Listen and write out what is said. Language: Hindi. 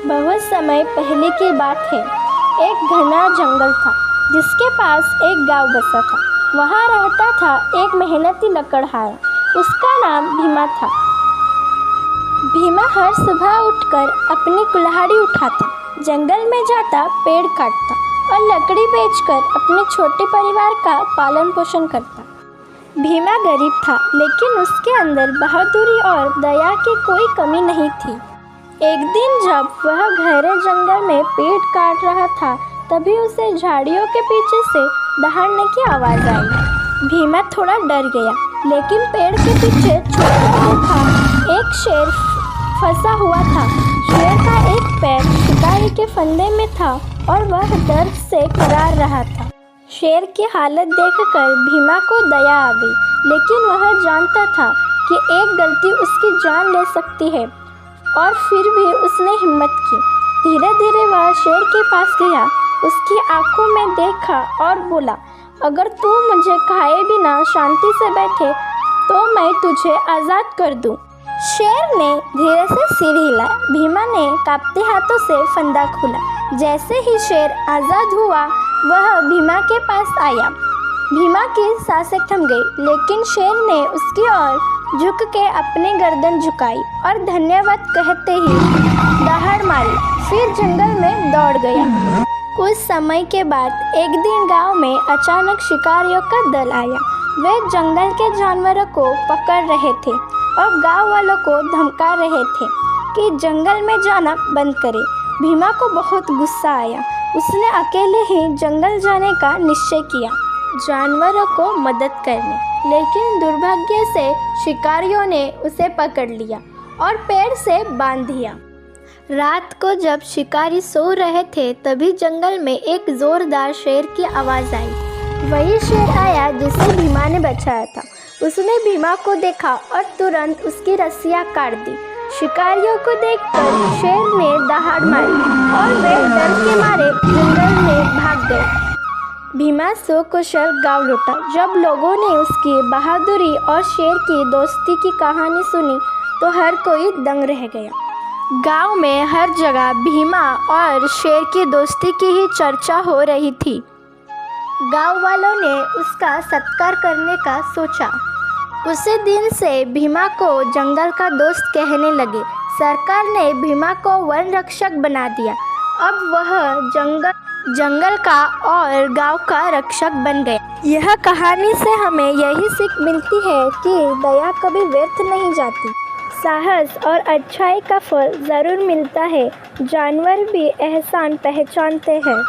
बहुत समय पहले की बात है। एक घना जंगल था जिसके पास एक गांव बसा था। वहाँ रहता था एक मेहनती लकड़हारा। उसका नाम भीमा था। भीमा हर सुबह उठकर अपनी कुल्हाड़ी उठाता, जंगल में जाता, पेड़ काटता और लकड़ी बेचकर अपने छोटे परिवार का पालन पोषण करता। भीमा गरीब था, लेकिन उसके अंदर बहादुरी और दया की कोई कमी नहीं थी। एक दिन जब वह गहरे जंगल में पेड़ काट रहा था, तभी उसे झाड़ियों के पीछे से दहाड़ने की आवाज़ आई। भीमा थोड़ा डर गया, लेकिन पेड़ के पीछे देखा एक शेर फंसा हुआ था। शेर का एक पैर शिकारी के फंदे में था और वह दर्द से कराह रहा था। शेर की हालत देखकर भीमा को दया आ गई, लेकिन वह जानता था कि एक गलती उसकी जान ले सकती है, और फिर भी उसने हिम्मत की। धीरे धीरे वह शेर के पास गया, उसकी आंखों में देखा और बोला, अगर तू मुझे खाए बिना शांति से बैठे तो मैं तुझे आज़ाद कर दूं। शेर ने धीरे से सिर हिलाया। भीमा ने कांपते हाथों से फंदा खोला। जैसे ही शेर आज़ाद हुआ, वह भीमा के पास आया। भीमा की सांसें थम गई, लेकिन शेर ने उसकी ओर झुक के अपनी गर्दन झुकाई और धन्यवाद कहते ही दहाड़ मारी, फिर जंगल में दौड़ गया। कुछ समय के बाद एक दिन गांव में अचानक शिकारियों का दल आया। वे जंगल के जानवरों को पकड़ रहे थे और गांव वालों को धमका रहे थे कि जंगल में जाना बंद करें। भीमा को बहुत गुस्सा आया। उसने अकेले ही जंगल जाने का निश्चय किया, जानवरों को मदद करने। लेकिन दुर्भाग्य से शिकारियों ने उसे पकड़ लिया और पेड़ से बांध दिया। रात को जब शिकारी सो रहे थे, तभी जंगल में एक जोरदार शेर की आवाज़ आई। वही शेर आया जिसे भीमा ने बचाया था। उसने भीमा को देखा और तुरंत उसकी रस्सियाँ काट दी। शिकारियों को देखकर शेर ने दहाड़ मारी और वे डर के मारे जंगल में भाग गए। भीमा सकुशल गांव लौटा। जब लोगों ने उसकी बहादुरी और शेर की दोस्ती की कहानी सुनी, तो हर कोई दंग रह गया। गांव में हर जगह भीमा और शेर की दोस्ती की ही चर्चा हो रही थी। गांव वालों ने उसका सत्कार करने का सोचा। उसी दिन से भीमा को जंगल का दोस्त कहने लगे। सरकार ने भीमा को वन रक्षक बना दिया। अब वह जंगल का और गांव का रक्षक बन गया। यह कहानी से हमें यही सीख मिलती है कि दया कभी व्यर्थ नहीं जाती। साहस और अच्छाई का फल ज़रूर मिलता है। जानवर भी एहसान पहचानते हैं।